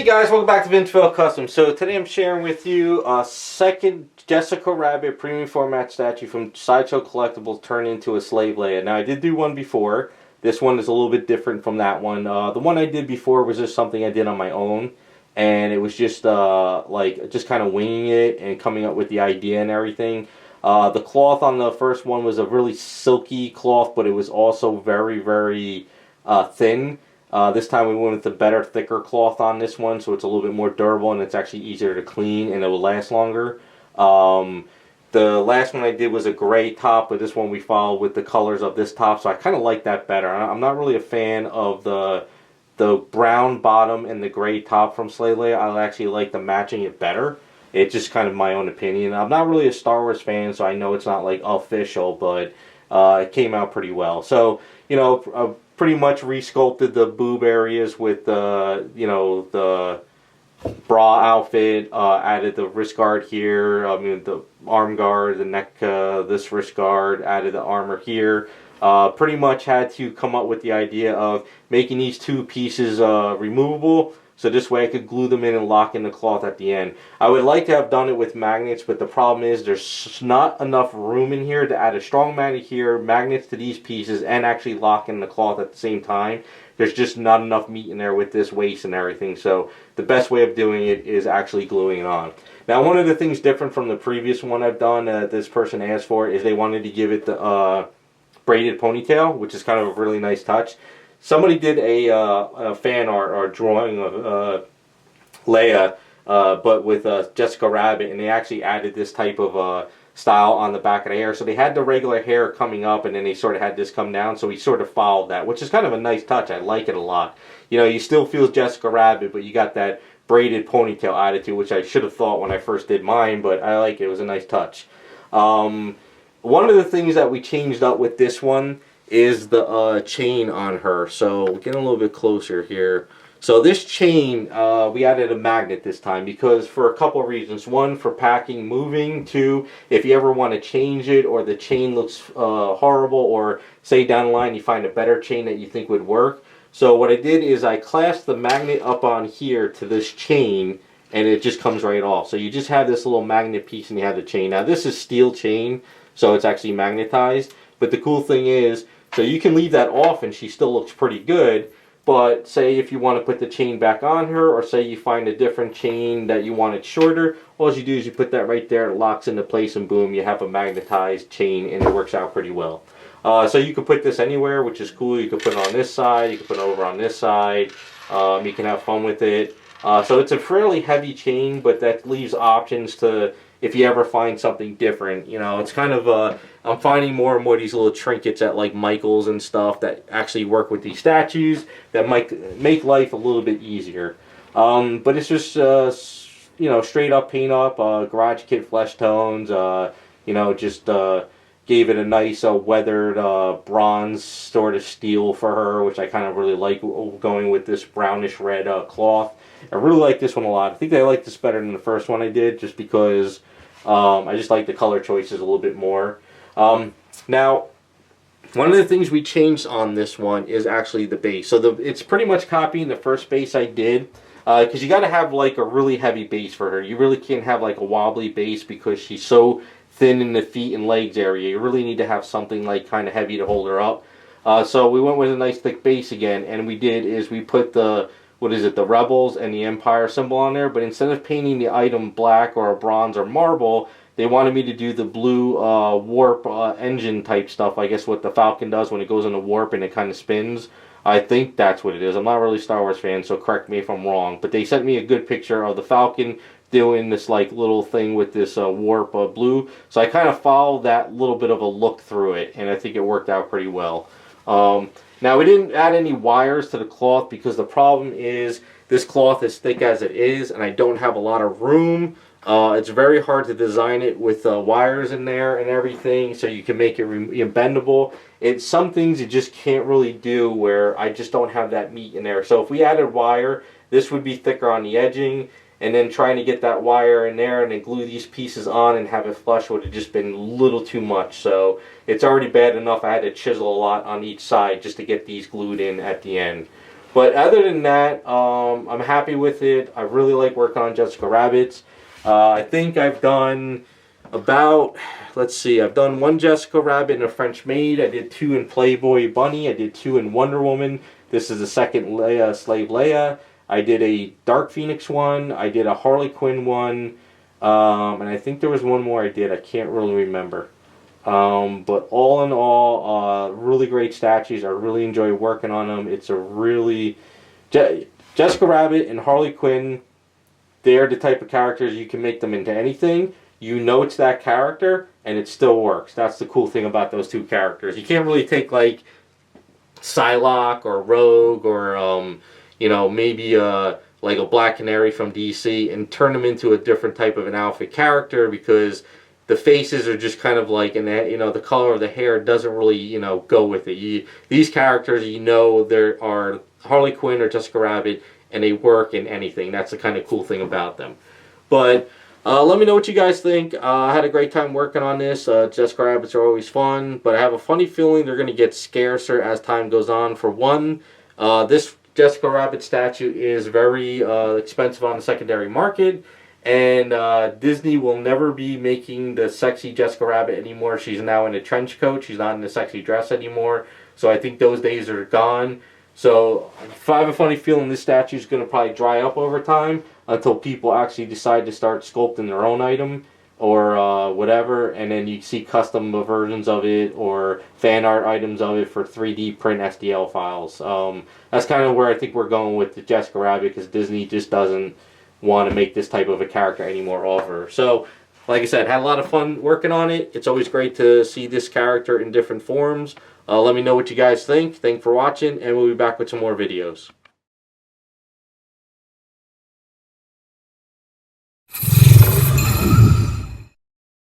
Hey guys, welcome back to Vintage Custom. So today I'm sharing with you a second Jessica Rabbit premium format statue from Sideshow Collectibles turned into a slave Leia. Now I did do one before. This one is a little bit different from that one. The one I did before was just something I did on my own, and it was just just kind of winging it and coming up with the idea and everything. The cloth on the first one was a really silky cloth, but it was also very thin. This time we went with the better, thicker cloth on this one, so it's a little bit more durable and it's actually easier to clean and it will last longer. The last one I did was a gray top, but this one we followed with the colors of this top, so I kind of like that better. I'm not really a fan of the brown bottom and the gray top from Slave Leia. I actually like the matching it better. It's just kind of my own opinion. I'm not really a Star Wars fan, so I know it's not like official, but it came out pretty well. So, you know, pretty much resculpted the boob areas with the bra outfit, added the wrist guard here, the arm guard, the neck, this wrist guard, added the armor here. Pretty much had to come up with the idea of making these two pieces removable, so this way I could glue them in and lock in the cloth at the end. I would like to have done it with magnets, but the problem is there's not enough room in here to add a strong magnet here, magnets to these pieces, and actually lock in the cloth at the same time. There's just not enough meat in there with this waist and everything, so the best way of doing it is actually gluing it on. Now, one of the things different from the previous one I've done that this person asked for is they wanted to give it the braided ponytail, which is kind of a really nice touch. Somebody did a fan art or drawing of Leia, but with Jessica Rabbit, and they actually added this type of style on the back of the hair. So they had the regular hair coming up, and then they sort of had this come down, so we sort of followed that, which is kind of a nice touch. I like it a lot. You know, you still feel Jessica Rabbit, but you got that braided ponytail attitude, which I should have thought when I first did mine, but I like it. It was a nice touch. One of the things that we changed up with this one is the chain on her. So we'll get a little bit closer here. So this chain, we added a magnet this time because for a couple of reasons. One, for packing, moving. Two, if you ever want to change it or the chain looks horrible, or say down the line you find a better chain that you think would work. So what I did is I clasped the magnet up on here to this chain, and it just comes right off. So you just have this little magnet piece and you have the chain. Now this is steel chain, so it's actually magnetized. But the cool thing is, so you can leave that off and she still looks pretty good. But say if you want to put the chain back on her, or say you find a different chain that you want it shorter, all you do is you put that right there, it locks into place, and boom, you have a magnetized chain, and it works out pretty well. So you can put this anywhere, which is cool. You can put it on this side, you can put it over on this side. You can have fun with it. So it's a fairly heavy chain, but that leaves options to, if you ever find something different. You know, it's kind of I'm finding more and more these little trinkets at like Michael's and stuff that actually work with these statues that might make life a little bit easier. But it's just you know, straight up paint up, garage kit flesh tones. You know, just gave it a nice weathered bronze sort of steel for her, which I kind of really like, going with this brownish red cloth. I really like this one a lot. I think I like this better than the first one I did, just because I just like the color choices a little bit more. Now, one of the things we changed on this one is actually the base. So it's pretty much copying the first base I did, because you got to have like a really heavy base for her. You really can't have like a wobbly base because she's so thin in the feet and legs area. You really need to have something like kind of heavy to hold her up. So we went with a nice thick base again, and we put the, what is it, the Rebels and the Empire symbol on there, but instead of painting the item black or bronze or marble, they wanted me to do the blue warp engine type stuff, I guess what the Falcon does when it goes into warp and it kind of spins. I think that's what it is. I'm not really a Star Wars fan, so correct me if I'm wrong, but they sent me a good picture of the Falcon doing this like little thing with this warp blue, so I kind of followed that little bit of a look through it, and I think it worked out pretty well. Now, we didn't add any wires to the cloth because the problem is this cloth is thick as it is, and I don't have a lot of room. It's very hard to design it with wires in there and everything, so you can make it bendable. It's some things you just can't really do where I just don't have that meat in there. So if we added wire, this would be thicker on the edging, and then trying to get that wire in there and then glue these pieces on and have it flush would have just been a little too much. So it's already bad enough I had to chisel a lot on each side just to get these glued in at the end. But other than that, I'm happy with it. I really like working on Jessica Rabbits. I think I've done about, let's see, I've done 1 Jessica Rabbit and a French Maid. I did 2 in Playboy Bunny. I did 2 in Wonder Woman. This is the second Leia, Slave Leia. I did a Dark Phoenix one. I did a Harley Quinn one. And I think there was one more I did. I can't really remember. But all in all, really great statues. I really enjoy working on them. It's a really... Jessica Rabbit and Harley Quinn, they're the type of characters you can make them into anything. You know it's that character, and it still works. That's the cool thing about those 2 characters. You can't really take, like, Psylocke or Rogue or, you know, maybe like a Black Canary from DC and turn them into a different type of an outfit character, because the faces are just kind of like, and you know, the color of the hair doesn't really, you know, go with it. These characters, you know, there are Harley Quinn or Jessica Rabbit, and they work in anything. That's the kind of cool thing about them. But let me know what you guys think. I had a great time working on this. Jessica Rabbits are always fun, but I have a funny feeling they're going to get scarcer as time goes on. For one, this Jessica Rabbit statue is very expensive on the secondary market, and Disney will never be making the sexy Jessica Rabbit anymore. She's now in a trench coat. She's not in a sexy dress anymore. So I think those days are gone. So I have a funny feeling this statue is going to probably dry up over time until people actually decide to start sculpting their own item or whatever, and then you see custom versions of it or fan art items of it for 3D print STL files. That's kind of where I think we're going with the Jessica Rabbit, because Disney just doesn't want to make this type of a character anymore of her. So, like I said, had a lot of fun working on it. It's always great to see this character in different forms. Let me know what you guys think. Thanks for watching, and we'll be back with some more videos.